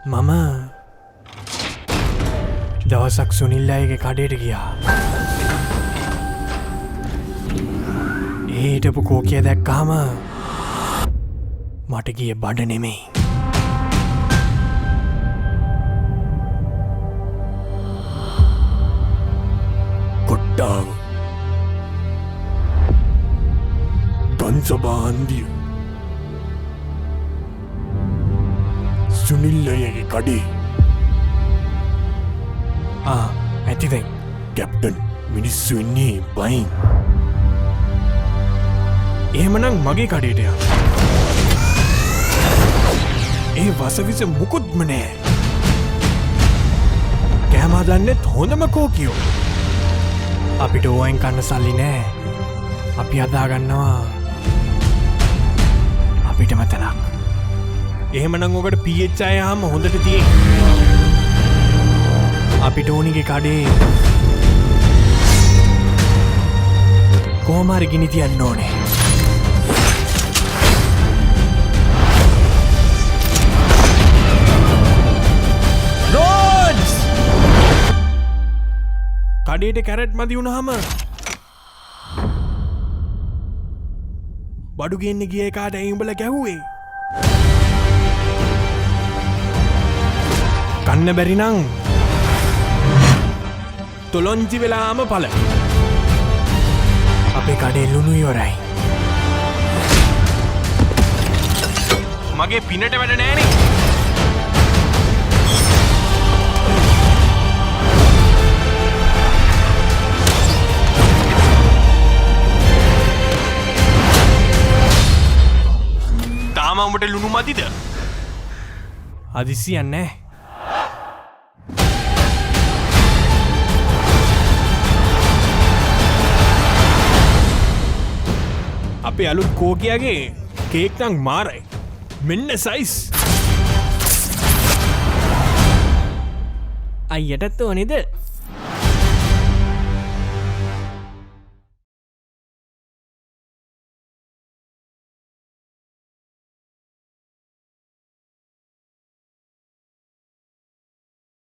මම දවසක් සුනිල් අයගේ කඩේට ගියා. ඒ හිටපු කෝකිය දැක්කාම මට ගිය බඩ නෙමෙයි. කොට්ටාව ගන්සබාන්දිය සුනිල්ලයගේ කඩේ ඇතිදැන් කැප්ටන් මිනිස්සු වෙන්නේ බයින්. එහෙමනං මගේ කඩේටය ඒ වසවිස මුකුත්ම නෑ. කෑමා දන්නෙත් හොඳම කෝකියෝ. අපිට ඕයින් කන්න සල්ලි නෑ. අපි අදාගන්නවා අපිටම තැනක්. එහෙමනං ඔකට පියච්චායහම හොඳට තියෙන්. අපි ටෝනිගේ කඩේ කෝමාරි ගිනි තියන්න ඕනේ. රෝඩ්ස්! කඩේට කැරට් මදි වුණාම බඩු ගෙන්න ගිය එකාට ඇයි උඹලා ගැහුවේ? කන්න බැරි නං තොලොංචි වෙලාම පල. අපේ කඩේ ලුණු ඉවරයි. මගේ පිනට වැඩ නෑනේ. තාම උඹට ලුණු මදිද? හදිසියක් නෑ. අපේ අලුත් කෝකියගේ කේක් නං මාරයි. මෙන්න සයිස්. අයියටත් ඕනෙද?